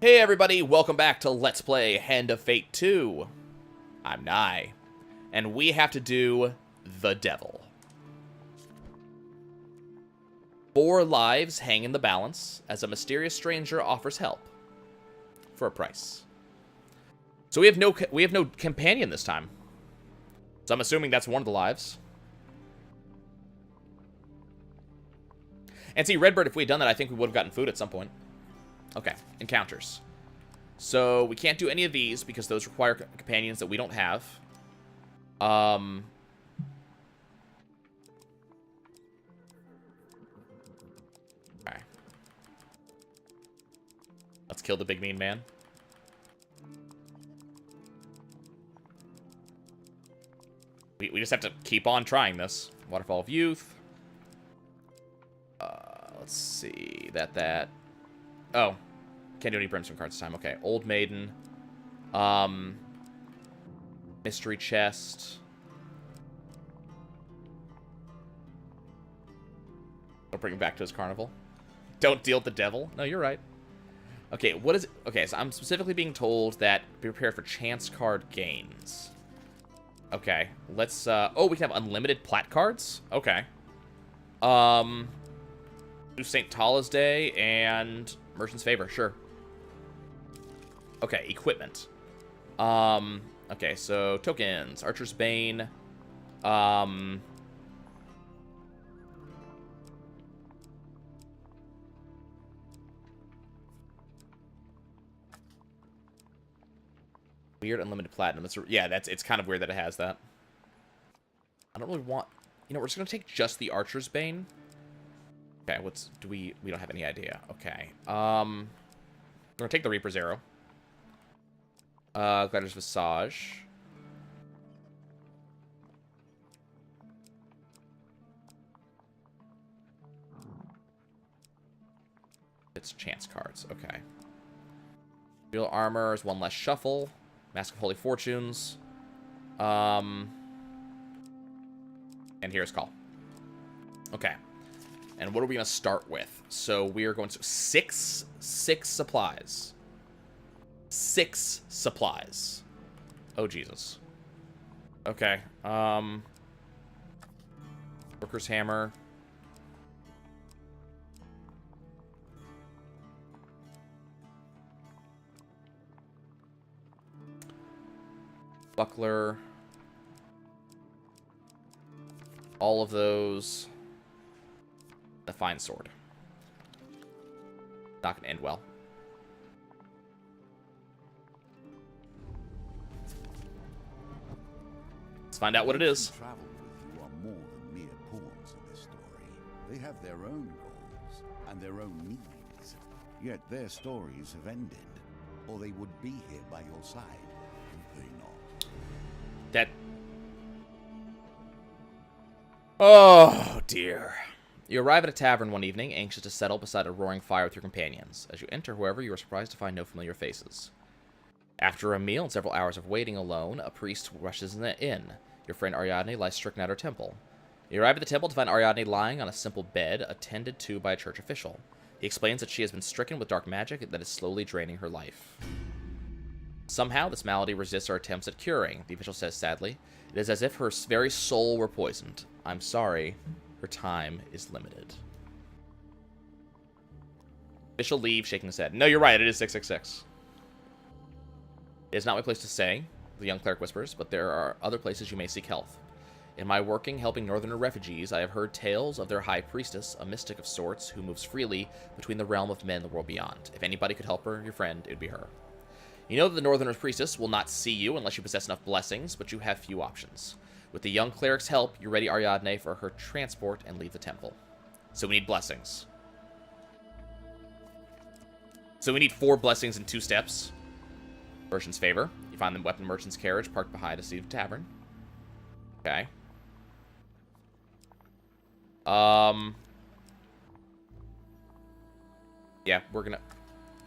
Hey everybody, welcome back to Let's Play Hand of Fate 2. I'm Nye, and we have to do the devil. 4 lives hang in the balance as a mysterious stranger offers help for a price. So we have no companion this time. So I'm assuming that's one of the lives. And see, Redbird, if we had done that, I think we would have gotten food at some point. Okay, encounters. So we can't do any of these because those require companions that we don't have. Okay. Let's kill the big mean man. We just have to keep on trying this. Waterfall of Youth. Let's see. Oh. Can't do any brimstone cards this time. Okay. Old Maiden. Mystery Chest. I'll bring him back to his carnival. Don't deal with the devil. No, you're right. Okay, what is it? Okay, so I'm specifically being told that be prepared for chance card gains. Okay, let's, oh, we can have unlimited plat cards? Okay. Do St. Tala's Day and Merchant's Favor, sure. Okay, equipment. Okay, so tokens. Archer's Bane. Weird unlimited platinum. It's kind of weird that it has that. I don't really want, we're just gonna take just the Archer's Bane. Okay, we don't have any idea. Okay. We're gonna take the Reaper's Arrow. Glider's Visage. It's chance cards. Okay. Real Armor is 1 less shuffle. Mask of Holy Fortunes. And here's Call. Okay. And what are we going to start with? So we are going to six supplies. 6 supplies. Oh, Jesus. Okay. Worker's Hammer. Buckler. All of those. The Fine Sword. Not going to end well. Let's find out what it is. Travel with you are more than mere pawns in this story. They have their own goals and their own needs. Yet their stories have ended, or they would be here by your side, would they not? That... Oh, dear. You arrive at a tavern one evening, anxious to settle beside a roaring fire with your companions. As you enter, however, you are surprised to find no familiar faces. After a meal and several hours of waiting alone, a priest rushes in the inn. Your friend Ariadne lies stricken at her temple. You arrive at the temple to find Ariadne lying on a simple bed, attended to by a church official. He explains that she has been stricken with dark magic that is slowly draining her life. Somehow, this malady resists our attempts at curing, the official says sadly. It is as if her very soul were poisoned. I'm sorry, her time is limited. Official leaves, shaking his head. No, you're right, it is 666. It is not my place to say, the young cleric whispers, but there are other places you may seek help. In my working helping northerner refugees, I have heard tales of their high priestess, a mystic of sorts, who moves freely between the realm of men and the world beyond. If anybody could help her, your friend, it would be her. You know that the northerner priestess will not see you unless you possess enough blessings, but you have few options. With the young cleric's help, you ready Ariadne for her transport and leave the temple. So we need blessings. So we need 4 blessings in 2 steps. Merchant's Favor. You find the weapon merchant's carriage parked behind a seat of tavern. Okay. Yeah, we're gonna...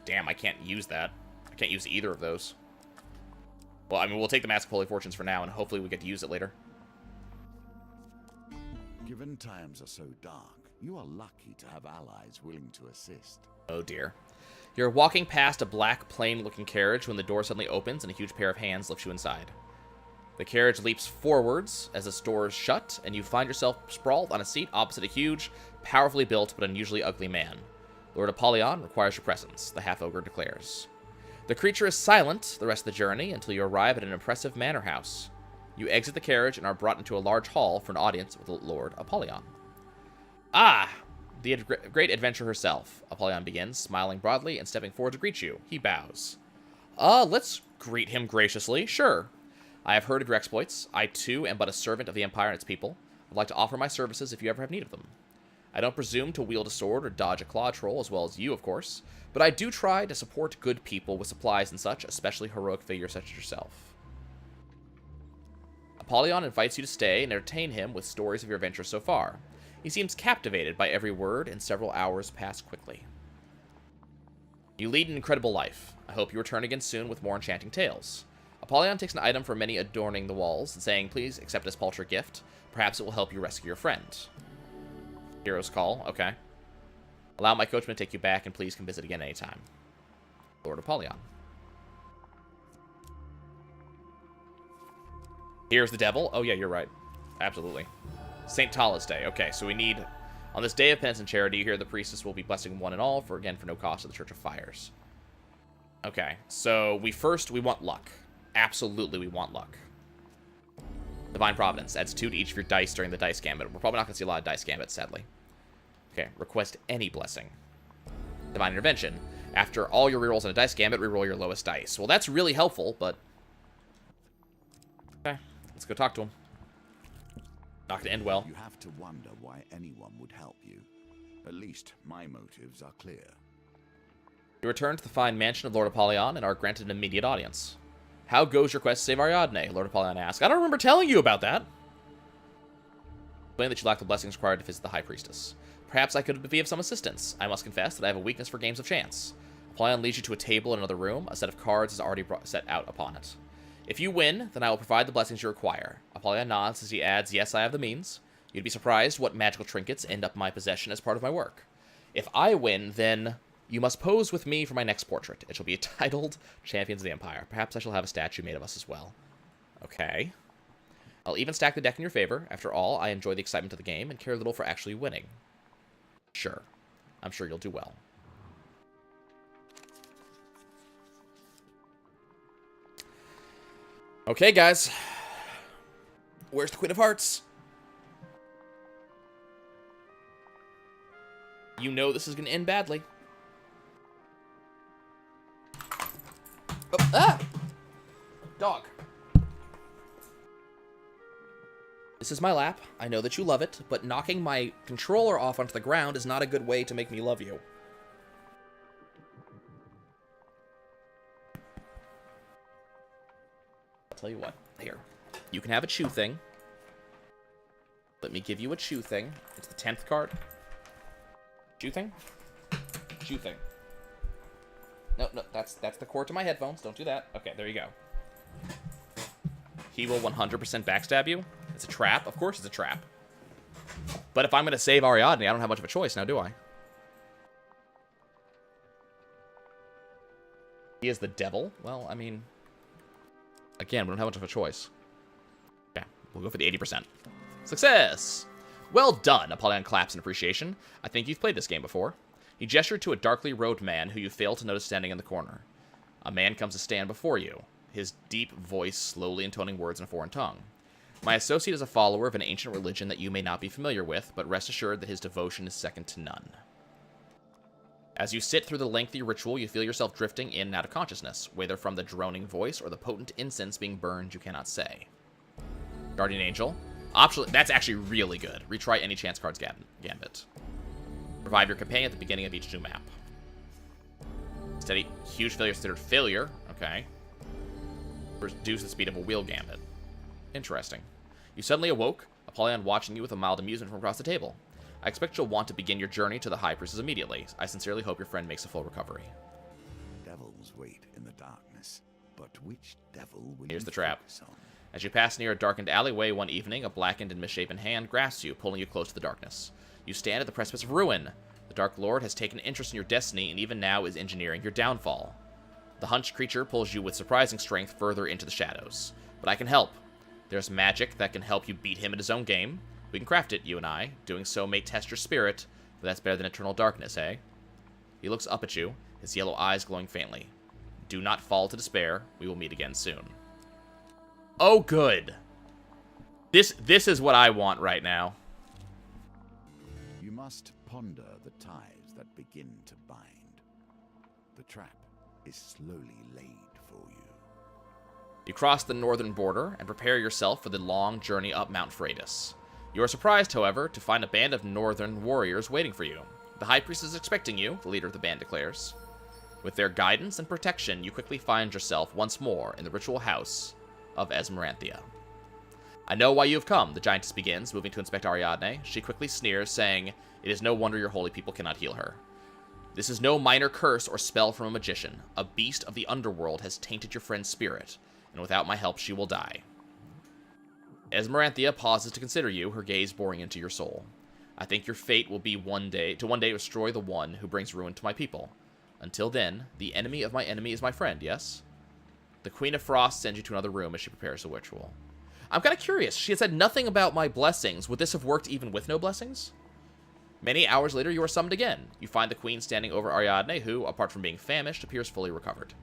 Damn, I can't use that. I can't use either of those. Well, I mean, we'll take the Mask of Holy Fortunes for now, and hopefully we get to use it later. Given times are so dark, you are lucky to have allies willing to assist. Oh, dear. You're walking past a black, plain-looking carriage when the door suddenly opens and a huge pair of hands lifts you inside. The carriage leaps forwards as its doors shut, and you find yourself sprawled on a seat opposite a huge, powerfully built but unusually ugly man. Lord Apollyon requires your presence, the half-ogre declares. The creature is silent the rest of the journey until you arrive at an impressive manor house. You exit the carriage and are brought into a large hall for an audience with Lord Apollyon. Ah! The great adventurer herself, Apollyon begins, smiling broadly and stepping forward to greet you. He bows. Let's greet him graciously, sure. I have heard of your exploits. I, too, am but a servant of the Empire and its people. I'd like to offer my services if you ever have need of them. I don't presume to wield a sword or dodge a claw troll as well as you, of course, but I do try to support good people with supplies and such, especially heroic figures such as yourself. Apollyon invites you to stay and entertain him with stories of your adventures so far. He seems captivated by every word, and several hours pass quickly. You lead an incredible life. I hope you return again soon with more enchanting tales. Apollyon takes an item from many adorning the walls, and saying, please accept this paltry gift. Perhaps it will help you rescue your friend. Hero's call, okay. Allow my coachman to take you back, and please come visit again anytime. Lord Apollyon. Here's the devil. Oh yeah, you're right. Absolutely. St. Tala's Day. Okay, so we need... On this day of penance and charity, you hear the priestess will be blessing one and all, for no cost to the Church of Fires. Okay, so we want luck. Absolutely, we want luck. Divine Providence adds 2 to each of your dice during the dice gambit. We're probably not going to see a lot of dice gambits, sadly. Okay, request any blessing. Divine Intervention. After all your rerolls in a dice gambit, reroll your lowest dice. Well, that's really helpful, but... Okay, let's go talk to him. Not going to end well. You have to wonder why anyone would help you. At least my motives are clear. You return to the fine mansion of Lord Apollyon and are granted an immediate audience. How goes your quest to save Ariadne? Lord Apollyon asks. I don't remember telling you about that. Explain that you lack the blessings required to visit the High Priestess. Perhaps I could be of some assistance. I must confess that I have a weakness for games of chance. Apollyon leads you to a table in another room. A set of cards is already set out upon it. If you win, then I will provide the blessings you require. Apollyon nods as he adds, yes, I have the means. You'd be surprised what magical trinkets end up in my possession as part of my work. If I win, then you must pose with me for my next portrait. It shall be titled Champions of the Empire. Perhaps I shall have a statue made of us as well. Okay. I'll even stack the deck in your favor. After all, I enjoy the excitement of the game and care little for actually winning. Sure. I'm sure you'll do well. Okay, guys. Where's the Queen of Hearts? You know this is going to end badly. Oh, ah! Dog. This is my lap. I know that you love it, but knocking my controller off onto the ground is not a good way to make me love you. I'll tell you what. Here. You can have a chew thing. Let me give you a chew thing. It's the 10th card. Chew thing? Chew thing. No, that's the cord to my headphones. Don't do that. Okay, there you go. He will 100% backstab you. It's a trap. Of course it's a trap. But if I'm going to save Ariadne, I don't have much of a choice now, do I? He is the devil? Well, I mean... Again, we don't have much of a choice. Okay, we'll go for the 80%. Success! Well done, Apollyon claps in appreciation. I think you've played this game before. He gestured to a darkly robed man who you failed to notice standing in the corner. A man comes to stand before you, his deep voice slowly intoning words in a foreign tongue. My associate is a follower of an ancient religion that you may not be familiar with, but rest assured that his devotion is second to none. As you sit through the lengthy ritual, you feel yourself drifting in and out of consciousness, whether from the droning voice or the potent incense being burned you cannot say. Guardian Angel. That's actually really good. Retry any chance cards gambit. Revive your companion at the beginning of each new map. Steady. Huge failure considered failure. Okay. Reduce the speed of a wheel gambit. Interesting. You suddenly awoke, Apollyon watching you with a mild amusement from across the table. I expect you'll want to begin your journey to the High Priestess immediately. I sincerely hope your friend makes a full recovery. Devils wait in the darkness, but which devil will Here's you the trap. focus on? As you pass near a darkened alleyway one evening, a blackened and misshapen hand grasps you, pulling you close to the darkness. You stand at the precipice of ruin. The Dark Lord has taken interest in your destiny and even now is engineering your downfall. The hunched creature pulls you with surprising strength further into the shadows. But I can help. There's magic that can help you beat him at his own game. We can craft it, you and I. Doing so may test your spirit, but that's better than eternal darkness, eh? He looks up at you, his yellow eyes glowing faintly. Do not fall to despair. We will meet again soon. Oh, good. This is what I want right now. You must ponder the ties that begin to bind. The trap is slowly laid for you. You cross the northern border and prepare yourself for the long journey up Mount Freitas. You are surprised, however, to find a band of northern warriors waiting for you. The High Priest is expecting you, the leader of the band declares. With their guidance and protection, you quickly find yourself once more in the ritual house of Esmeranthia. I know why you have come, the giantess begins, moving to inspect Ariadne. She quickly sneers, saying, It is no wonder your holy people cannot heal her. This is no minor curse or spell from a magician. A beast of the underworld has tainted your friend's spirit, and without my help she will die. Esmeranthia pauses to consider you, her gaze boring into your soul. I think your fate will be one day destroy the one who brings ruin to my people. Until then, the enemy of my enemy is my friend, yes? The Queen of Frost sends you to another room as she prepares a ritual. I'm kind of curious. She had said nothing about my blessings. Would this have worked even with no blessings? Many hours later, you are summoned again. You find the Queen standing over Ariadne, who, apart from being famished, appears fully recovered.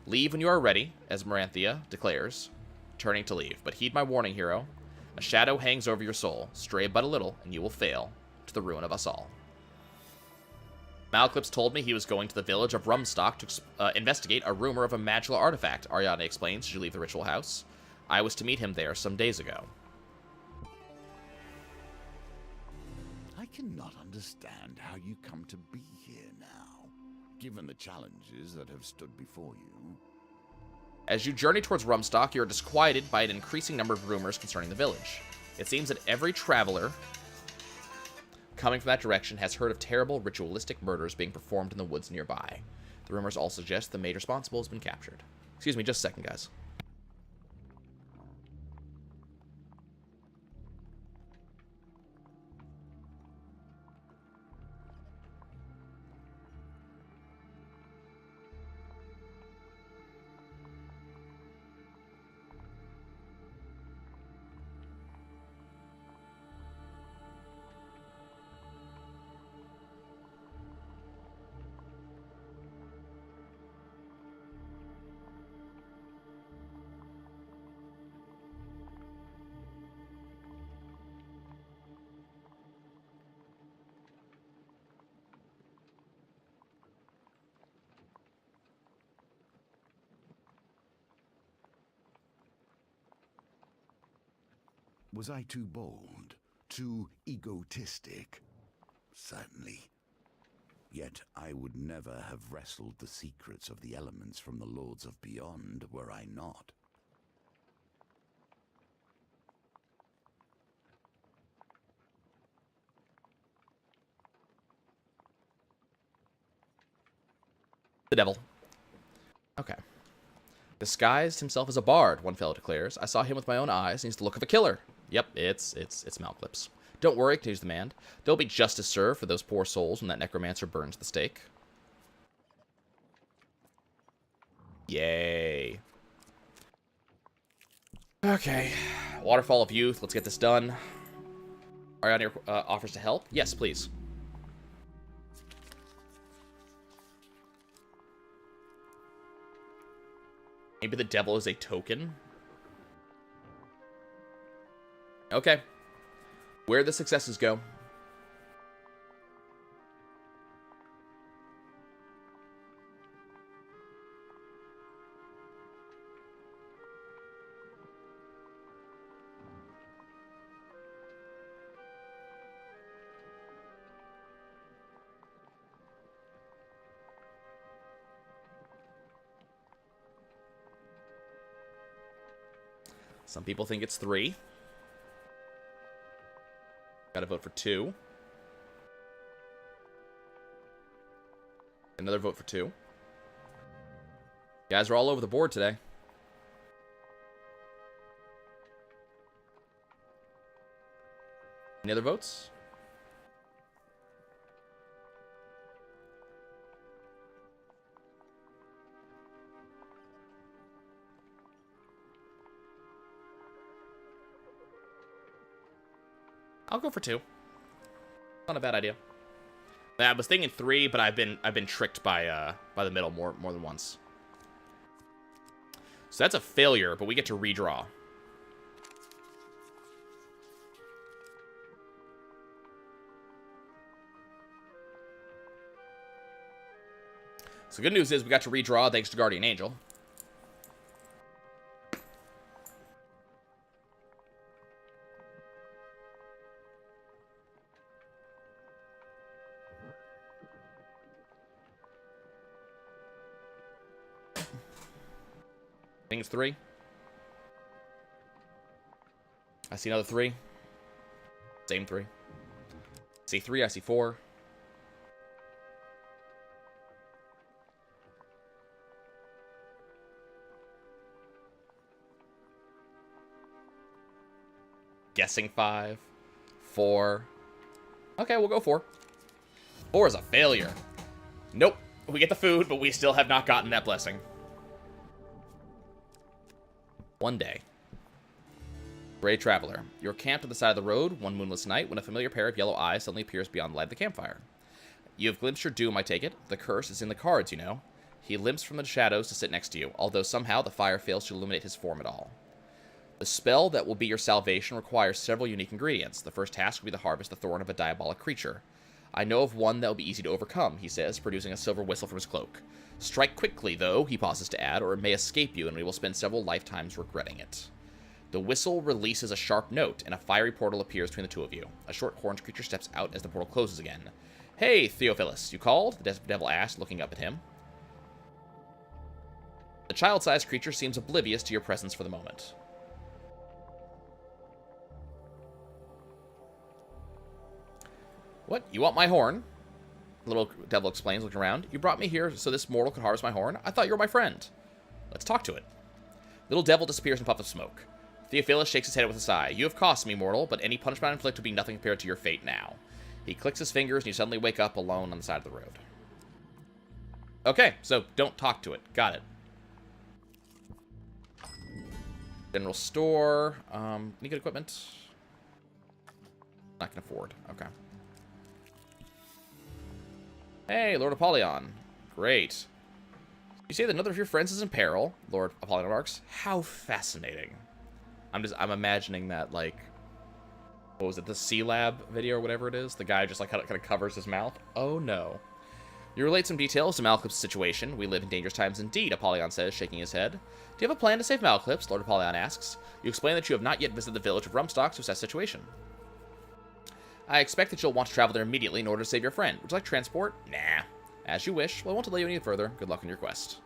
Leave when you are ready, as Esmeranthia declares, turning to leave. But heed my warning, hero. A shadow hangs over your soul. Stray but a little, and you will fail, to the ruin of us all. Malclips told me he was going to the village of Rum Stock to investigate a rumor of a magical artifact, Ariadne explains as you leave the ritual house. I was to meet him there some days ago. I cannot understand how you come to be here now, given the challenges that have stood before you. As you journey towards Rum Stock, you are disquieted by an increasing number of rumors concerning the village. It seems that every traveler coming from that direction has heard of terrible ritualistic murders being performed in the woods nearby. The rumors all suggest the maid responsible has been captured. Excuse me, just a second, guys. Was I too bold? Too egotistic? Certainly. Yet I would never have wrestled the secrets of the elements from the Lords of Beyond were I not. The devil. Okay. Disguised himself as a bard, one fellow declares. I saw him with my own eyes, and he's the look of a killer. Yep, it's Malclips. Don't worry, continues the man. There'll be justice served for those poor souls when that necromancer burns the stake. Yay. Okay. Waterfall of Youth, let's get this done. Ariadne offers to help. Yes, please. Maybe the devil is a token? Okay. Where the successes go. Some people think it's 3. Gotta vote for 2. Another vote for 2. You guys are all over the board today. Any other votes? I'll go for 2. Not a bad idea. I was thinking 3, but I've been tricked by the middle more than once. So that's a failure, but we get to redraw. So good news is we got to redraw thanks to Guardian Angel. I think it's 3. I see another 3. Same 3. I see 3, I see 4. Guessing 5. 4. Okay, we'll go 4. 4 is a failure. Nope. We get the food, but we still have not gotten that blessing. One day. Gray Traveler. You're camped on the side of the road one moonless night when a familiar pair of yellow eyes suddenly appears beyond the light of the campfire. You have glimpsed your doom, I take it. The curse is in the cards, you know. He limps from the shadows to sit next to you, although somehow the fire fails to illuminate his form at all. The spell that will be your salvation requires several unique ingredients. The first task will be to harvest the thorn of a diabolic creature. I know of one that will be easy to overcome, he says, producing a silver whistle from his cloak. Strike quickly, though, he pauses to add, or it may escape you, and we will spend several lifetimes regretting it. The whistle releases a sharp note, and a fiery portal appears between the two of you. A short horned creature steps out as the portal closes again. Hey, Theophilus, you called? The devil asked, looking up at him. The child-sized creature seems oblivious to your presence for the moment. What? You want my horn? The little devil explains, looking around. You brought me here so this mortal could harvest my horn? I thought you were my friend. Let's talk to it. Little devil disappears in a puff of smoke. Theophilus shakes his head with a sigh. You have cost me, mortal, but any punishment I inflict will be nothing compared to your fate now. He clicks his fingers, and you suddenly wake up alone on the side of the road. Okay, so don't talk to it. Got it. General store. Any good equipment? Not gonna afford. Okay. Hey, Lord Apollyon. Great. You say that another of your friends is in peril, Lord Apollyon remarks. How fascinating. I'm imagining that, like, what was it, the C-Lab video or whatever it is? The guy just, like, kind of covers his mouth. Oh, no. You relate some details to Malclip's situation. We live in dangerous times indeed, Apollyon says, shaking his head. Do you have a plan to save Malclips? Lord Apollyon asks. You explain that you have not yet visited the village of Rum Stock to assess the situation. I expect that you'll want to travel there immediately in order to save your friend. Would you like transport? Nah. As you wish. Well, I won't delay you any further. Good luck on your quest.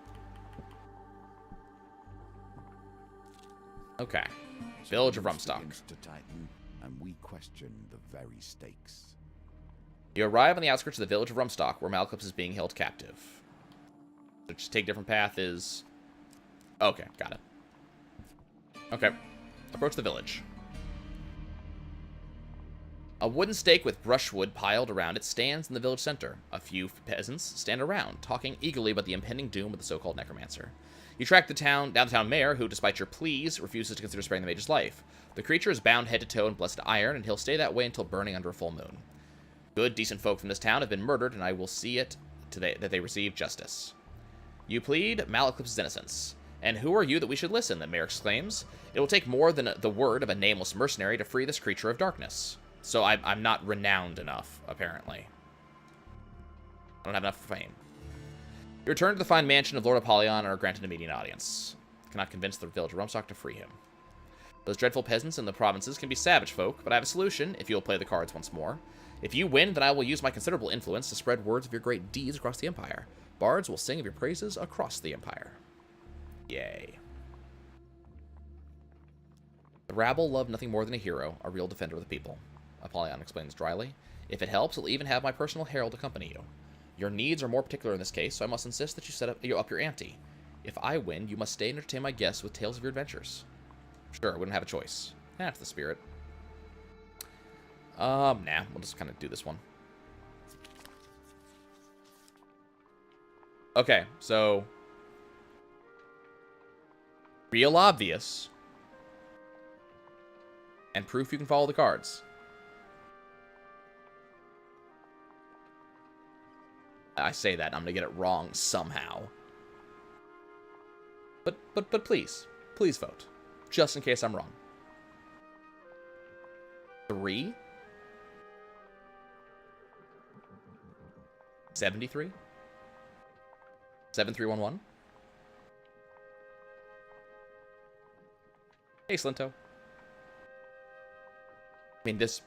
Okay. Village of Rum Stock. To Titan, and we question the very stakes. You arrive on the outskirts of the village of Rum Stock, where Malclips is being held captive. So just take a different path is... Okay, got it. Okay. Approach the village. A wooden stake with brushwood piled around it stands in the village center. A few peasants stand around, talking eagerly about the impending doom of the so-called necromancer. You track down the town mayor, who, despite your pleas, refuses to consider sparing the mage's life. The creature is bound head to toe in blessed iron, and he'll stay that way until burning under a full moon. Good, decent folk from this town have been murdered, and I will see it that they receive justice. You plead Malclip's innocence. And who are you that we should listen? The mayor exclaims. It will take more than the word of a nameless mercenary to free this creature of darkness. So I'm not renowned enough, apparently. I don't have enough fame. You return to the fine mansion of Lord Apollyon and are granted a meeting audience. Cannot convince the village of Rum Stock to free him. Those dreadful peasants in the provinces can be savage folk, but I have a solution if you'll play the cards once more. If you win, then I will use my considerable influence to spread words of your great deeds across the Empire. Bards will sing of your praises across the Empire. Yay. The rabble love nothing more than a hero, a real defender of the people. Apollyon explains dryly. If it helps, I'll even have my personal herald accompany you. Your needs are more particular in this case, so I must insist that you up your ante. If I win, you must stay and entertain my guests with tales of your adventures. Sure, we don't have a choice. That's the spirit. Nah, we'll just kind of do this one. Okay, so... real obvious. And proof you can follow the cards. I say that, and I'm going to get it wrong somehow. But please vote. Just in case I'm wrong. 3? 73? 7311? Hey, Slinto. I mean, this...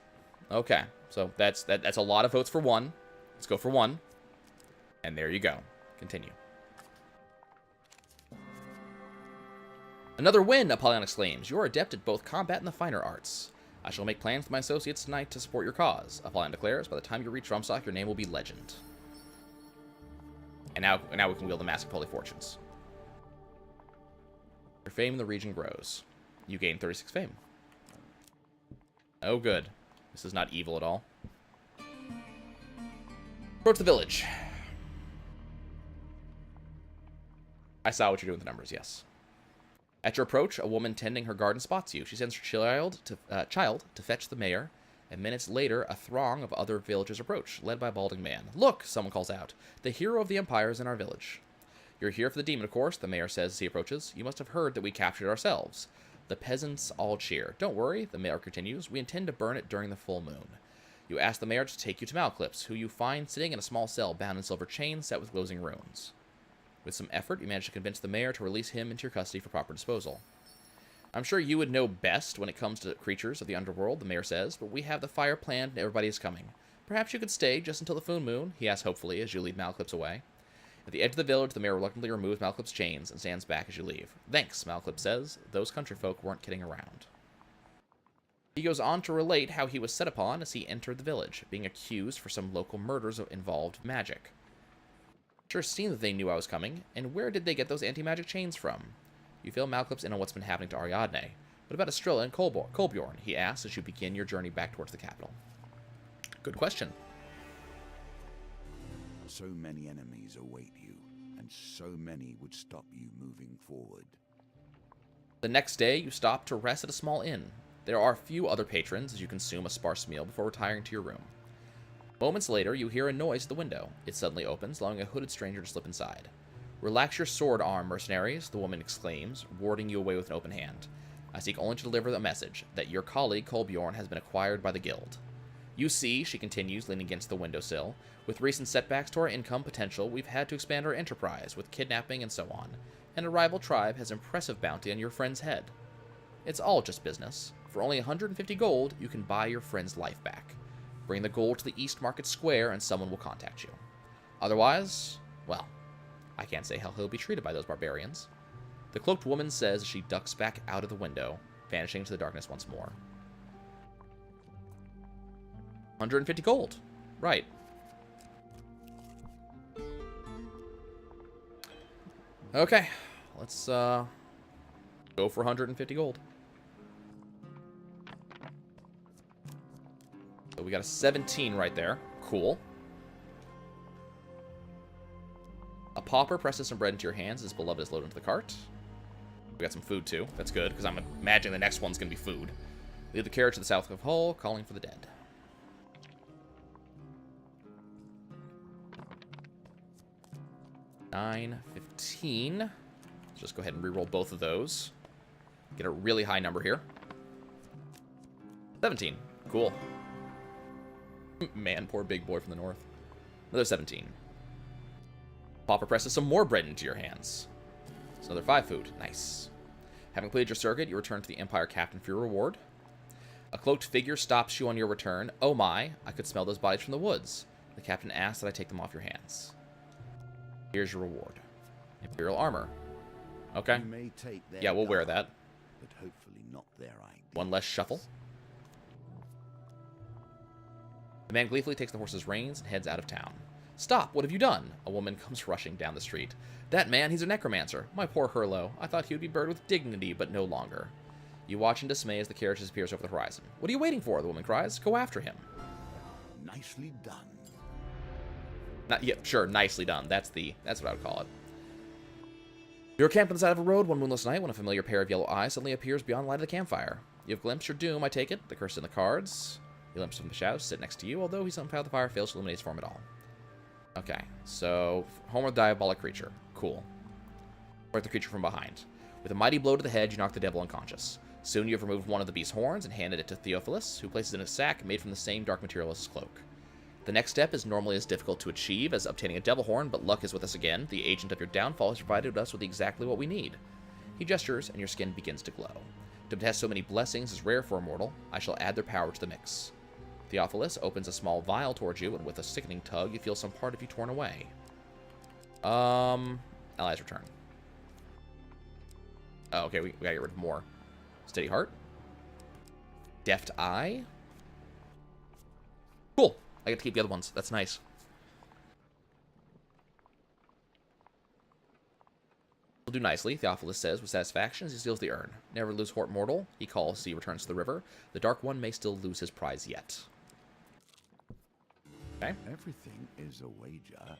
Okay, so that's a lot of votes for 1. Let's go for 1. And there you go. Continue. Another win, Apollyon exclaims. You are adept at both combat and the finer arts. I shall make plans with my associates tonight to support your cause, Apollyon declares. By the time you reach Rum Stock, your name will be legend. And now we can wield the Mask of Holy Fortunes. Your fame in the region grows. You gain 36 fame. Oh, good. This is not evil at all. Approach the village. I saw what you're doing with the numbers, yes. At your approach, a woman tending her garden spots you. She sends her child to fetch the mayor, and minutes later, a throng of other villagers approach, led by a balding man. Look, someone calls out. The hero of the empire is in our village. You're here for the demon, of course, the mayor says as he approaches. You must have heard that we captured it ourselves. The peasants all cheer. Don't worry, the mayor continues. We intend to burn it during the full moon. You ask the mayor to take you to Malclips, who you find sitting in a small cell bound in silver chains set with glowing runes. With some effort, you manage to convince the mayor to release him into your custody for proper disposal. I'm sure you would know best when it comes to creatures of the underworld, the mayor says, but we have the fire planned and everybody is coming. Perhaps you could stay just until the full moon, he asks hopefully as you lead Malclips away. At the edge of the village, the mayor reluctantly removes Malclips' chains and stands back as you leave. Thanks, Malclips says. Those country folk weren't kidding around. He goes on to relate how he was set upon as he entered the village, being accused for some local murders involved magic. Sure seemed that they knew I was coming, and where did they get those anti-magic chains from? You fill Malclips in on what's been happening to Ariadne. What about Estrella and Kolbjorn? He asks as you begin your journey back towards the capital. Good question. So many enemies await you, and so many would stop you moving forward. The next day, you stop to rest at a small inn. There are a few other patrons as you consume a sparse meal before retiring to your room. Moments later, you hear a noise at the window. It suddenly opens, allowing a hooded stranger to slip inside. Relax your sword arm, mercenaries, the woman exclaims, warding you away with an open hand. I seek only to deliver the message that your colleague, Kolbjorn, has been acquired by the guild. You see, she continues, leaning against the windowsill, with recent setbacks to our income potential, we've had to expand our enterprise with kidnapping and so on, and a rival tribe has impressive bounty on your friend's head. It's all just business. For only 150 gold, you can buy your friend's life back. Bring the gold to the East Market Square and someone will contact you. Otherwise, well, I can't say how he'll be treated by those barbarians. The cloaked woman says as she ducks back out of the window, vanishing into the darkness once more. 150 gold. Right. Okay. Let's go for 150 gold. So we got a 17 right there. Cool. A pauper presses some bread into your hands as beloved is loaded into the cart. We got some food too. That's good, because I'm imagining the next one's going to be food. Lead the carriage to the south of Hull, calling for the dead. $9.15. Let's just go ahead and reroll both of those. Get a really high number here. 17. Cool. Man, poor big boy from the north. Another 17. Pauper presses some more bread into your hands. It's another 5 food. Nice. Having completed your circuit, you return to the Empire Captain for your reward. A cloaked figure stops you on your return. Oh my, I could smell those bodies from the woods. The captain asks that I take them off your hands. Here's your reward. Imperial armor. Okay. You may take their Yeah, we'll wear garb, that. but hopefully not their idea. One less shuffle. The man gleefully takes the horse's reins and heads out of town. Stop! What have you done? A woman comes rushing down the street. That man, he's a necromancer. My poor Hurlo. I thought he would be buried with dignity, but no longer. You watch in dismay as the carriage disappears over the horizon. What are you waiting for? The woman cries. Go after him. Nicely done. Yeah, sure, nicely done. That's what I would call it. You're camped on the side of a road one moonless night when a familiar pair of yellow eyes suddenly appears beyond the light of the campfire. You have glimpsed your doom, I take it. The curse in the cards. You glimpse from the shadows sit next to you, although he somehow the fire fails to illuminate his form at all. Okay, so Homer, diabolic creature. Cool. Strike the creature from behind. With a mighty blow to the head, you knock the devil unconscious. Soon you have removed one of the beast's horns and handed it to Theophilus, who places it in a sack made from the same dark material as his cloak. The next step is normally as difficult to achieve as obtaining a devil horn, but luck is with us again. The agent of your downfall has provided us with exactly what we need. He gestures, and your skin begins to glow. To possess so many blessings is rare for a mortal. I shall add their power to the mix. Theophilus opens a small vial towards you, and with a sickening tug, you feel some part of you torn away. Allies return. Oh, okay, we gotta get rid of more. Steady heart. Deft eye. Cool. I get to keep the other ones. That's nice. Will do nicely, Theophilus says with satisfaction as he steals the urn. Never lose Hort mortal, he calls as he returns to the river. The Dark One may still lose his prize yet. Okay. Everything is a wager,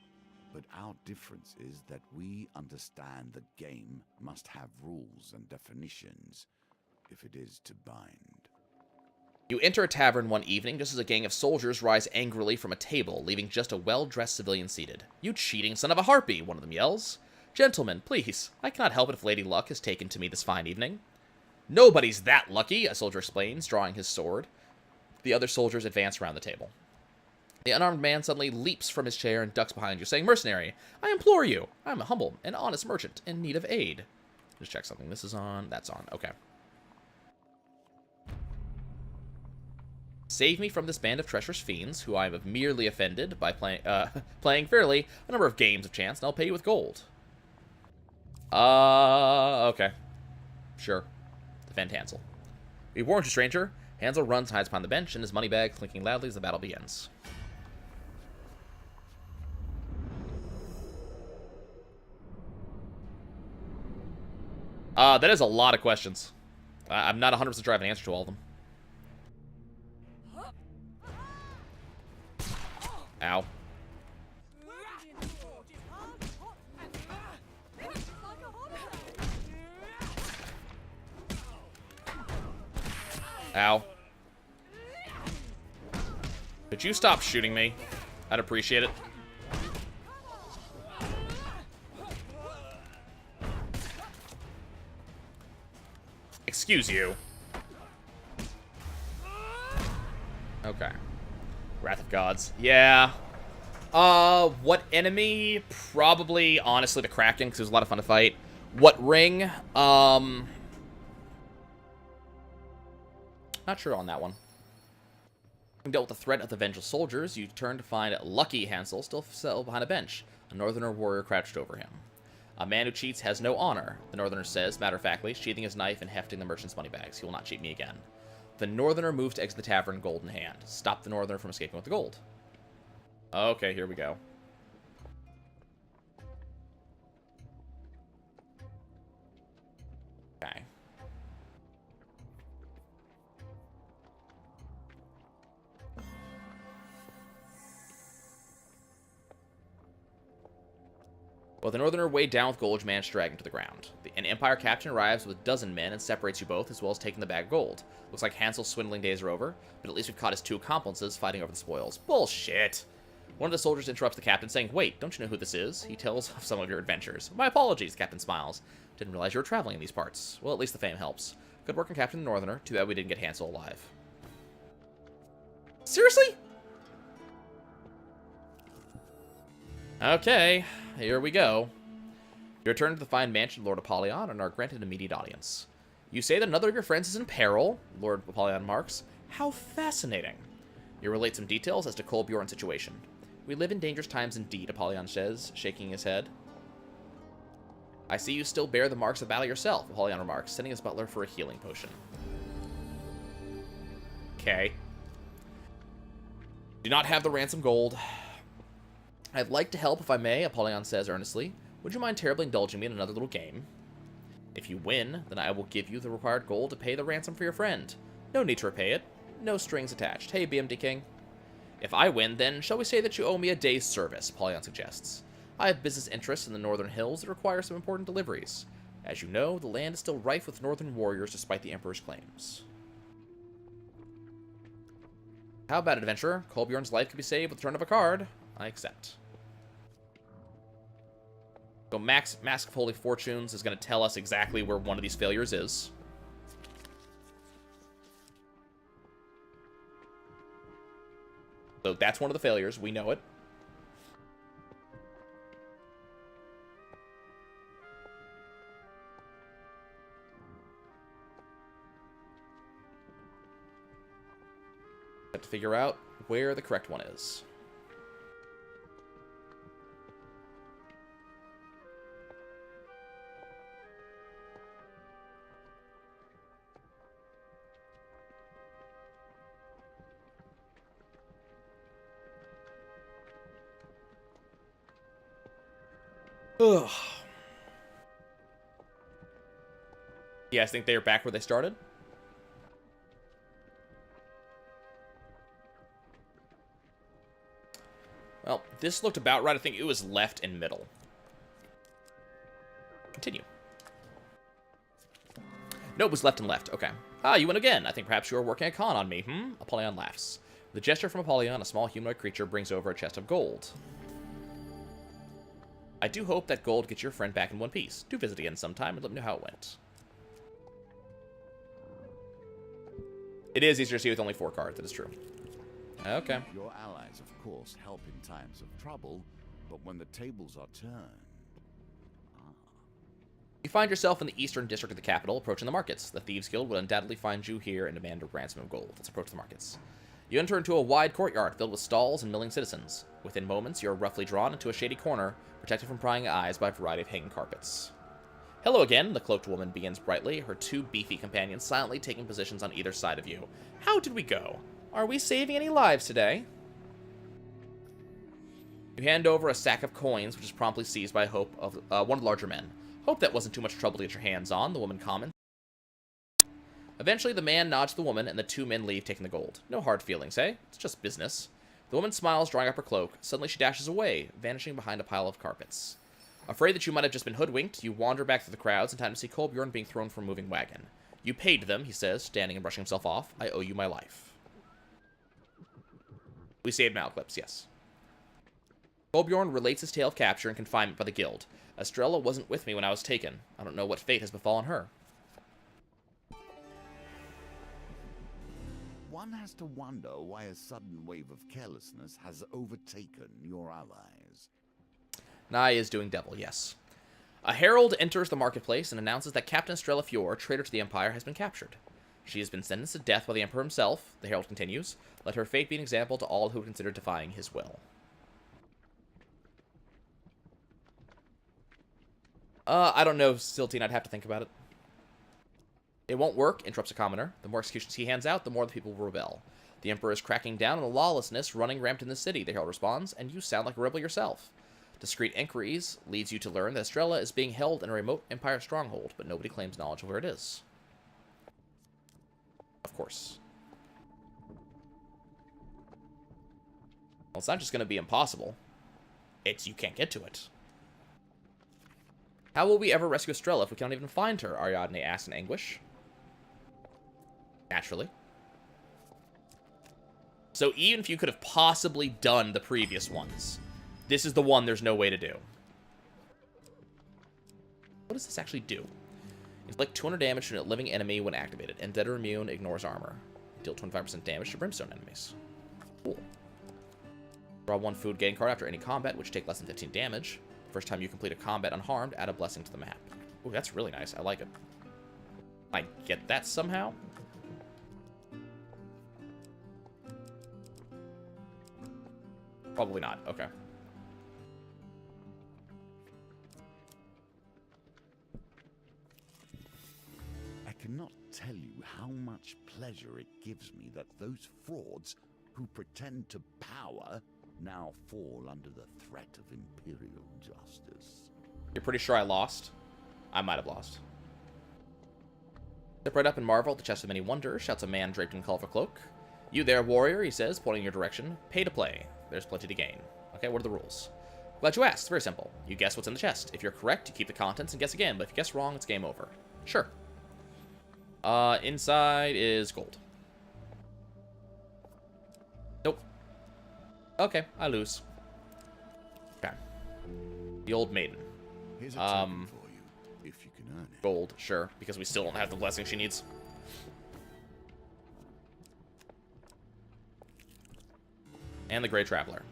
but our difference is that we understand the game must have rules and definitions if it is to bind. You enter a tavern one evening just as a gang of soldiers rise angrily from a table, leaving just a well-dressed civilian seated. "You cheating son of a harpy," one of them yells. "Gentlemen, please, I cannot help it if Lady Luck has taken to me this fine evening." "Nobody's that lucky," a soldier explains, drawing his sword. The other soldiers advance around the table. The unarmed man suddenly leaps from his chair and ducks behind you, saying, "Mercenary, I implore you. I am a humble and honest merchant in need of aid." Just check something. This is on. That's on. Okay. "Save me from this band of treacherous fiends, who I have merely offended by playing fairly a number of games of chance, and I'll pay you with gold." Okay. Sure. Defend Hansel. "We warned you, stranger." Hansel runs and hides behind the bench, and his money bag clinking loudly as the battle begins. That is a lot of questions. I'm not 100% sure I have an answer to all of them. Ow. Ow. Could you stop shooting me? I'd appreciate it. Excuse you. Okay. Wrath of Gods. Yeah. What enemy? Probably, honestly, the Kraken, because it was a lot of fun to fight. What ring? Not sure on that one. Having dealt with the threat of the vengeful soldiers, you turn to find Lucky Hansel still settled behind a bench, a northerner warrior crouched over him. "A man who cheats has no honor," the northerner says, matter-of-factly, sheathing his knife and hefting the merchant's moneybags. "He will not cheat me again." The northerner moves to exit the tavern, gold in hand. Stop the northerner from escaping with the gold. Okay, here we go. Okay. Well, the northerner weighed down with gold, managed to drag him to the ground. An Empire captain arrives with a dozen men and separates you both, as well as taking the bag of gold. Looks like Hansel's swindling days are over, but at least we've caught his two accomplices fighting over the spoils. Bullshit! One of the soldiers interrupts the captain, saying, "Wait, don't you know who this is?" He tells of some of your adventures. "My apologies," the captain smiles. "Didn't realize you were traveling in these parts." Well, at least the fame helps. Good work on Captain the Northerner. Too bad we didn't get Hansel alive. Seriously? Okay, here we go. You return to the fine mansion of Lord Apollyon and are granted immediate audience. You say that another of your friends is in peril, Lord Apollyon marks. How fascinating. You relate some details as to Kolbjorn's situation. "We live in dangerous times indeed," Apollyon says, shaking his head. "I see you still bear the marks of battle yourself," Apollyon remarks, sending his butler for a healing potion. Okay. "Do not have the ransom gold." "I'd like to help if I may," Apollyon says earnestly. "Would you mind terribly indulging me in another little game? If you win, then I will give you the required gold to pay the ransom for your friend. No need to repay it. No strings attached. Hey, BMD King." "If I win, then shall we say that you owe me a day's service," Apollyon suggests. "I have business interests in the northern hills that require some important deliveries. As you know, the land is still rife with northern warriors despite the Emperor's claims." "How about it, adventurer? Kolbjorn's life could be saved with the turn of a card." "I accept." So Mask of Holy Fortunes is going to tell us exactly where one of these failures is. So that's one of the failures. We know it. Have to figure out where the correct one is. Ugh. You guys think they are back where they started? Well, this looked about right. I think it was left and middle. Continue. No, it was left and left. Okay. Ah, you win again. I think perhaps you are working a con on me, Apollyon laughs. The gesture from Apollyon, a small humanoid creature, brings over a chest of gold. I do hope that gold gets your friend back in one piece. Do visit again sometime and let me know how it went. It is easier to see with only 4 cards. That is true. Okay. Your allies, of course, help in times of trouble, but when the tables are turned... You find yourself in the eastern district of the capital, approaching the markets. The Thieves Guild will undoubtedly find you here and demand a ransom of gold. Let's approach the markets. You enter into a wide courtyard filled with stalls and milling citizens. Within moments, you are roughly drawn into a shady corner, protected from prying eyes by a variety of hanging carpets. Hello again, the cloaked woman begins brightly, her 2 beefy companions silently taking positions on either side of you. How did we go? Are we saving any lives today? You hand over a sack of coins, which is promptly seized by Hope of one of the larger men. Hope that wasn't too much trouble to get your hands on, the woman comments. Eventually, the man nods to the woman, and the 2 men leave, taking the gold. No hard feelings, eh? It's just business. The woman smiles, drawing up her cloak. Suddenly, she dashes away, vanishing behind a pile of carpets. Afraid that you might have just been hoodwinked, you wander back through the crowds in time to see Kolbjorn being thrown from a moving wagon. You paid them, he says, standing and brushing himself off. I owe you my life. We saved Malclips, yes. Kolbjorn relates his tale of capture and confinement by the guild. Estrella wasn't with me when I was taken. I don't know what fate has befallen her. One has to wonder why a sudden wave of carelessness has overtaken your allies. Nye is doing devil, yes. A herald enters the marketplace and announces that Captain Estrella Fior, traitor to the Empire, has been captured. She has been sentenced to death by the Emperor himself, the herald continues. Let her fate be an example to all who consider defying his will. I don't know, Siltine. I'd have to think about it. It won't work, interrupts a commoner. The more executions he hands out, the more the people will rebel. The Emperor is cracking down on the lawlessness running rampant in the city, the herald responds, and you sound like a rebel yourself. Discreet inquiries leads you to learn that Estrella is being held in a remote Empire stronghold, but nobody claims knowledge of where it is. Of course. Well, it's not just going to be impossible. It's you can't get to it. How will we ever rescue Estrella if we can't even find her? Ariadne asks in anguish. Naturally. So even if you could have possibly done the previous ones, this is the one there's no way to do. What does this actually do? Inflict 200 damage to a living enemy when activated. Undead or immune, ignores armor. Deal 25% damage to brimstone enemies. Cool. Draw 1 food gain card after any combat, which take less than 15 damage. First time you complete a combat unharmed, add a blessing to the map. Ooh, that's really nice. I like it. I get that somehow. Probably not. Okay. I cannot tell you how much pleasure it gives me that those frauds who pretend to power now fall under the threat of imperial justice. You're pretty sure I lost? I might have lost. Step right up and marvel at the chest of many wonders, shouts a man draped in colorful cloak. You there, warrior, he says, pointing in your direction. Pay to play. There's plenty to gain. Okay, what are the rules? Glad you asked. It's very simple. You guess what's in the chest. If you're correct, you keep the contents and guess again, but if you guess wrong, it's game over. Sure. Inside is gold. Nope. Okay, I lose. Okay. The old maiden. Here's a token for you, if you can earn it. Gold, sure, because we still don't have the blessing she needs. And the Grey Traveler.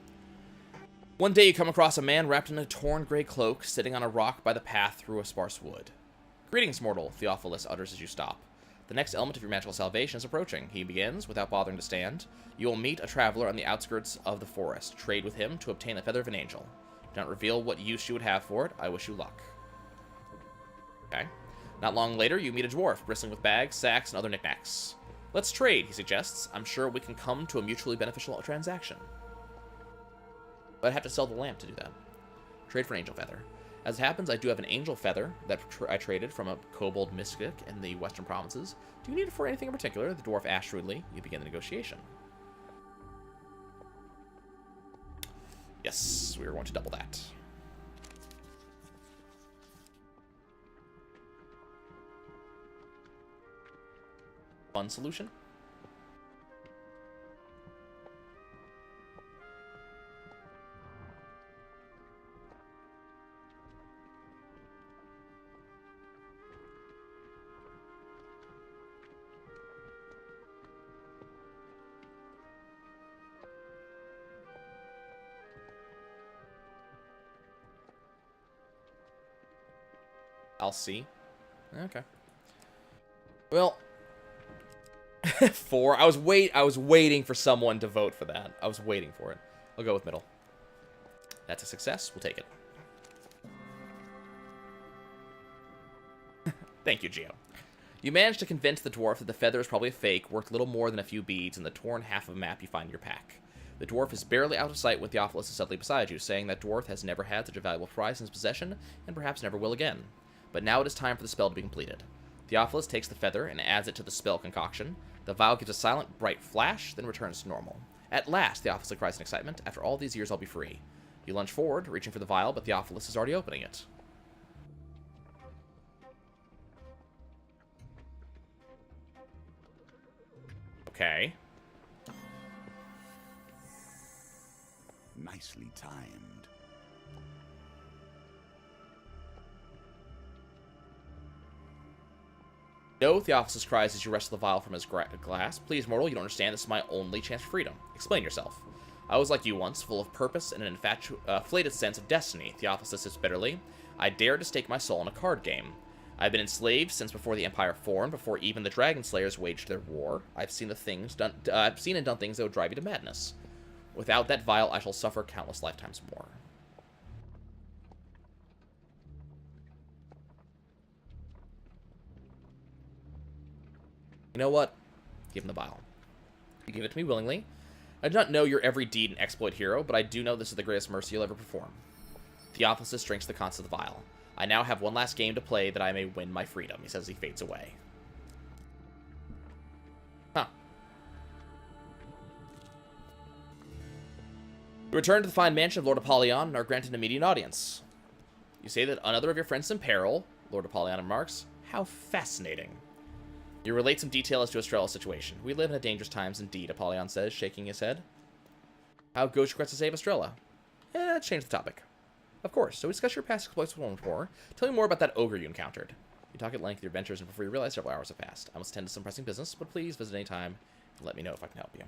One day you come across a man wrapped in a torn gray cloak, sitting on a rock by the path through a sparse wood. Greetings, mortal, Theophilus utters as you stop. The next element of your magical salvation is approaching. He begins, without bothering to stand. You will meet a traveler on the outskirts of the forest. Trade with him to obtain the feather of an angel. Do not reveal what use you would have for it. I wish you luck. Okay. Not long later, you meet a dwarf, bristling with bags, sacks, and other knickknacks. Let's trade, he suggests. I'm sure we can come to a mutually beneficial transaction. But I'd have to sell the lamp to do that. Trade for an angel feather. As it happens, I do have an angel feather that I traded from a kobold mystic in the western provinces. Do you need it for anything in particular? The dwarf asked shrewdly. You begin the negotiation. Yes, we are going to double that. Fun solution. I'll see. Okay. Well, 4. I was waiting for someone to vote for that. I was waiting for it. I'll go with middle. That's a success. We'll take it. Thank you, Geo. You managed to convince the dwarf that the feather is probably a fake, worth little more than a few beads, and the torn half of a map you find in your pack. The dwarf is barely out of sight when Theophilus is suddenly beside you, saying that dwarf has never had such a valuable prize in his possession, and perhaps never will again. But now it is time for the spell to be completed. Theophilus takes the feather and adds it to the spell concoction. The vial gives a silent, bright flash, then returns to normal. At last, Theophilus cries in excitement. After all these years, I'll be free. You lunge forward, reaching for the vial, but Theophilus is already opening it. Okay. Nicely timed. No, Theophilus cries as you wrestle the vial from his glass. Please, mortal, you don't understand. This is my only chance for freedom. Explain yourself. I was like you once, full of purpose and an inflated sense of destiny. Theophilus says bitterly. I dared to stake my soul in a card game. I've been enslaved since before the Empire formed, before even the Dragon Slayers waged their war. I've seen and done things that would drive you to madness. Without that vial, I shall suffer countless lifetimes more. You know what? Give him the vial. You give it to me willingly. I do not know your every deed and exploit, hero, but I do know this is the greatest mercy you'll ever perform. Theophilus drinks the contents of the vial. I now have one last game to play that I may win my freedom, he says as he fades away. Huh. You return to the fine mansion of Lord Apollyon and are granted an immediate audience. You say that another of your friends is in peril, Lord Apollyon remarks. How fascinating. You relate some detail as to Estrella's situation. We live in dangerous times indeed, Apollyon says, shaking his head. How goes your quest to save Estrella? Let's change the topic. Of course, so we discuss your past exploits with more. Tell me more about that ogre you encountered. You talk at length of your adventures, and before you realize, several hours have passed. I must attend to some pressing business, but please visit any time and let me know if I can help you.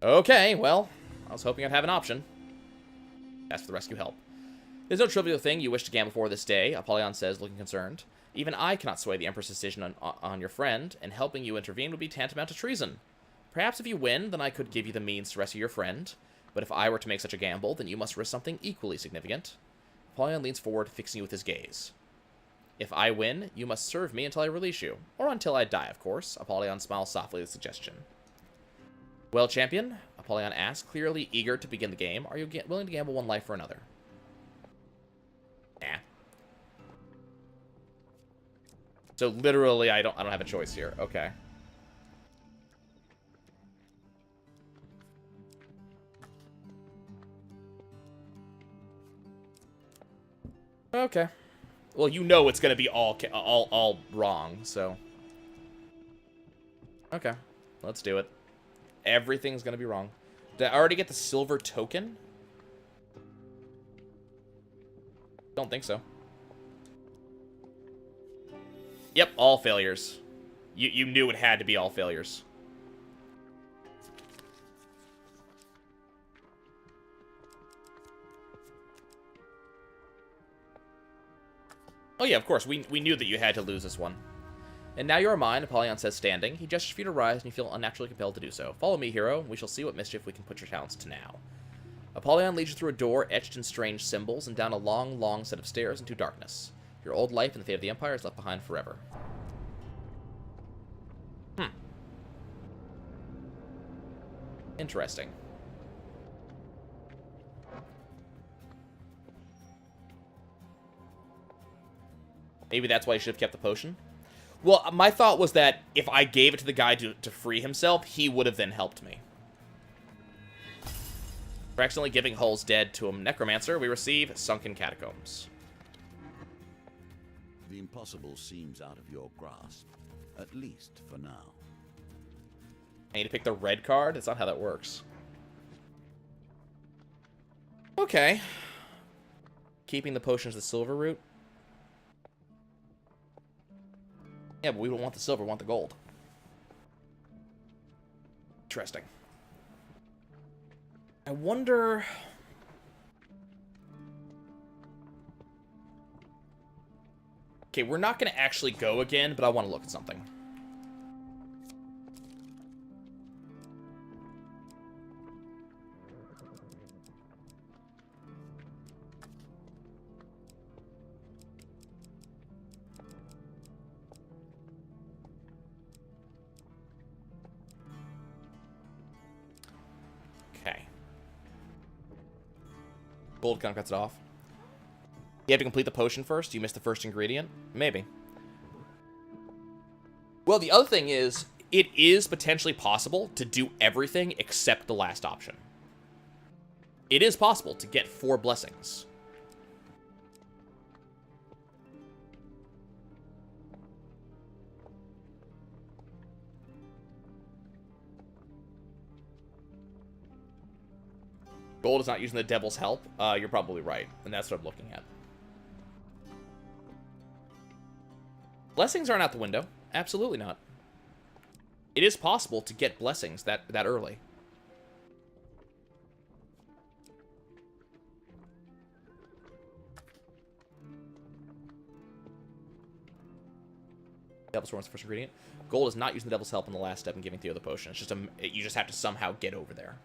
Okay, well, I was hoping I'd have an option. Ask for the rescue help. There's no trivial thing you wish to gamble for this day, Apollyon says, looking concerned. Even I cannot sway the Emperor's decision on your friend, and helping you intervene would be tantamount to treason. Perhaps if you win, then I could give you the means to rescue your friend. But if I were to make such a gamble, then you must risk something equally significant. Apollyon leans forward, fixing you with his gaze. If I win, you must serve me until I release you. Or until I die, of course. Apollyon smiles softly at the suggestion. Well, champion, Apollyon asks, clearly eager to begin the game. Are you willing to gamble one life for another? Nah. So literally, I don't have a choice here. Okay. Okay. Well, you know it's gonna be all wrong, so. Okay, let's do it. Everything's gonna be wrong. Did I already get the silver token? Don't think so. Yep, all failures. You knew it had to be all failures. Oh yeah, of course, we knew that you had to lose this one. And now you are mine, Apollyon says, standing. He gestures for you to rise, and you feel unnaturally compelled to do so. Follow me, hero, and we shall see what mischief we can put your talents to now. Apollyon leads you through a door etched in strange symbols, and down a long, long set of stairs into darkness. Your old life and the fate of the Empire is left behind forever. Interesting. Maybe that's why you should have kept the potion. Well, my thought was that if I gave it to the guy to free himself, he would have then helped me. For accidentally giving Hull's dead to a necromancer, we receive Sunken Catacombs. The impossible seems out of your grasp, at least for now. I need to pick the red card? That's not how that works. Okay. Keeping the potions the silver root. Yeah, but we don't want the silver, we want the gold. Interesting. I wonder... Okay, we're not going to actually go again, but I want to look at something. Okay. Gold kind of cuts it off. You have to complete the potion first? You missed the first ingredient? Maybe. Well, the other thing is, it is potentially possible to do everything except the last option. It is possible to get 4 blessings. Gold is not using the devil's help. You're probably right, and that's what I'm looking at. Blessings aren't out the window. Absolutely not. It is possible to get blessings that early. Devil's Horn's the first ingredient. Gold is not using the devil's help in the last step and giving the other potion. It's just you just have to somehow get over there.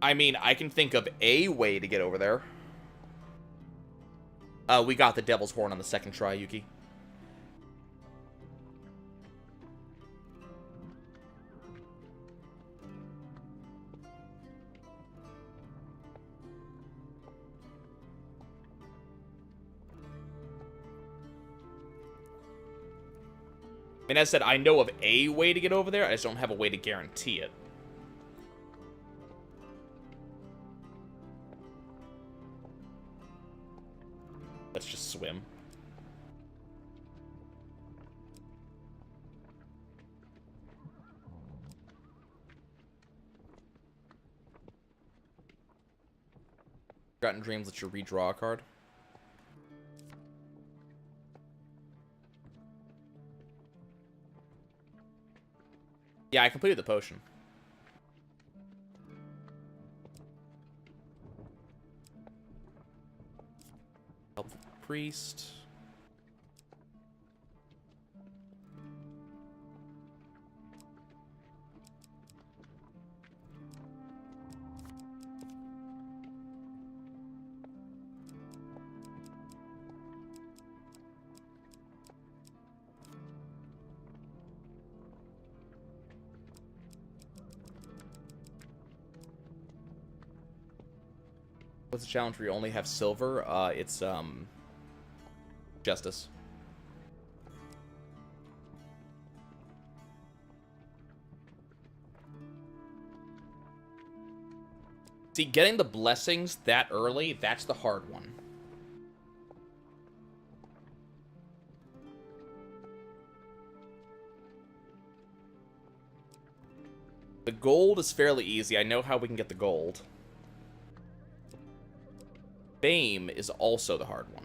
I mean, I can think of a way to get over there. We got the Devil's Horn on the second try, Yuki. And as I said, I know of a way to get over there, I just don't have a way to guarantee it. Let's just swim. Forgotten Dreams lets you redraw a card. Yeah, I completed the potion. Helpful priest. What's the challenge where you only have silver? It's Justice. See, getting the blessings that early, that's the hard one. The gold is fairly easy. I know how we can get the gold. Fame is also the hard one.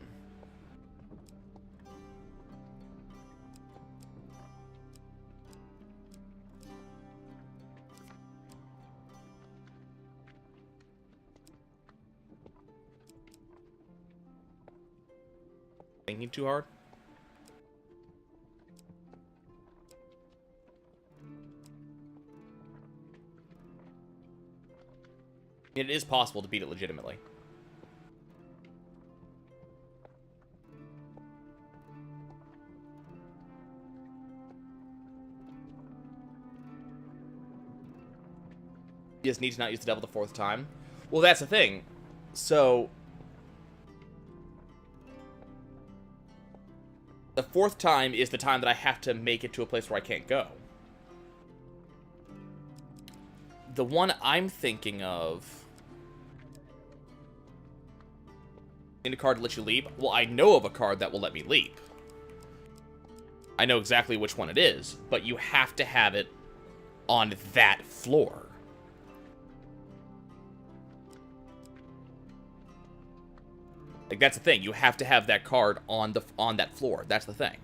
Thinking too hard? It is possible to beat it legitimately. You just need to not use the devil the fourth time. Well, that's the thing. So the fourth time is the time that I have to make it to a place where I can't go. The one I'm thinking of... In a card to let you leap? Well, I know of a card that will let me leap. I know exactly which one it is, but you have to have it on that floor. Like, that's the thing. You have to have that card on that floor. That's the thing.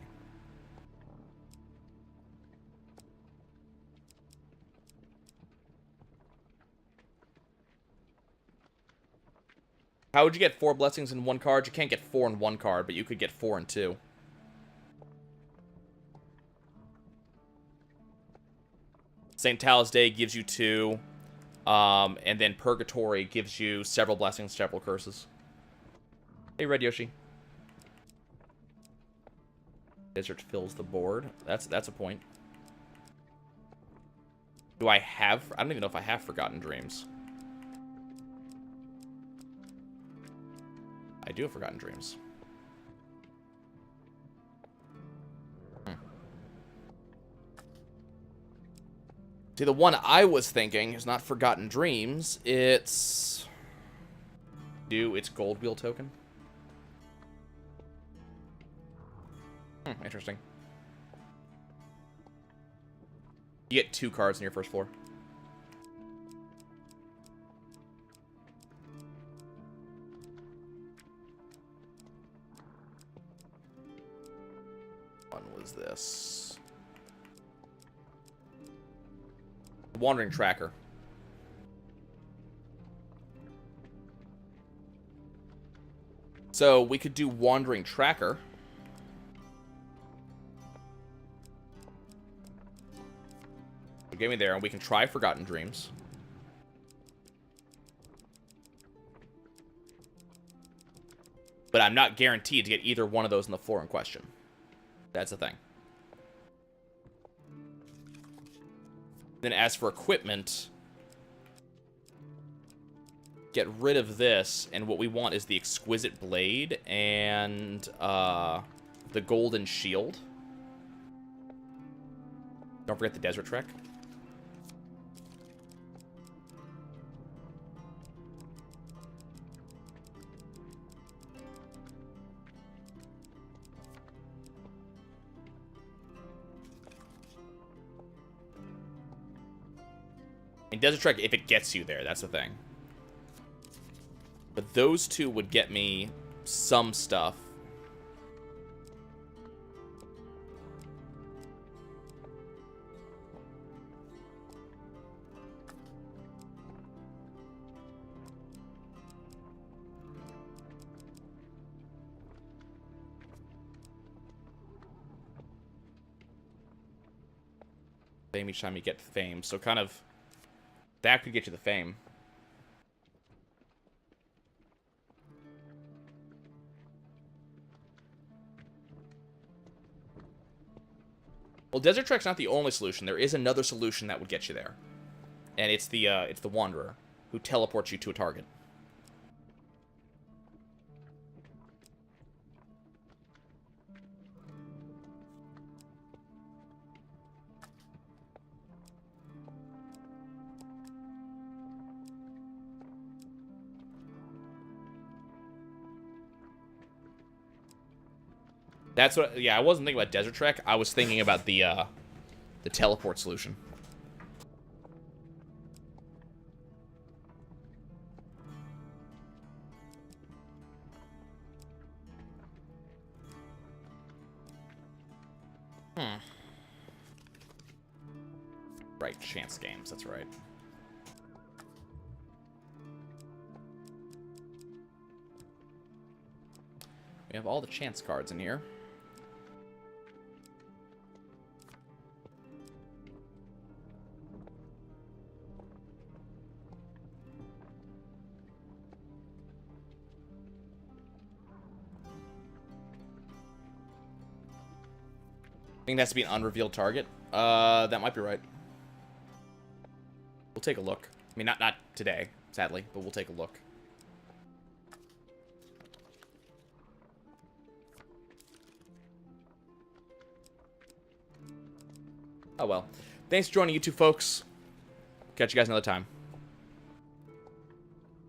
How would you get 4 blessings in 1 card? You can't get 4 in 1 card, but you could get 4 in 2. St. Talis Day gives you 2. And then Purgatory gives you several blessings, several curses. Hey, Red Yoshi. Desert fills the board. That's a point. Do I have... I don't even know if I have Forgotten Dreams. I do have Forgotten Dreams. See, the one I was thinking is not Forgotten Dreams. It's... It's Gold Wheel token. Interesting. You get 2 cards in your first floor. One was this. Wandering Tracker. So we could do Wandering Tracker. Get me there, and we can try Forgotten Dreams. But I'm not guaranteed to get either one of those on the floor in question. That's the thing. Then as for equipment, get rid of this, and what we want is the Exquisite Blade and the Golden Shield. Don't forget the Desert Trek. And Desert Trek, if it gets you there, that's the thing. But those 2 would get me some stuff. Fame each time you get fame, so kind of... That could get you the fame. Well, Desert Trek's not the only solution. There is another solution that would get you there. And it's the Wanderer, who teleports you to a target. That's what... Yeah, I wasn't thinking about Desert Trek. I was thinking about the teleport solution. Right, chance games, that's right. We have all the chance cards in here. I think it has to be an unrevealed target. That might be right. We'll take a look. I mean, not today, sadly, but we'll take a look. Oh well. Thanks for joining, you two folks. Catch you guys another time.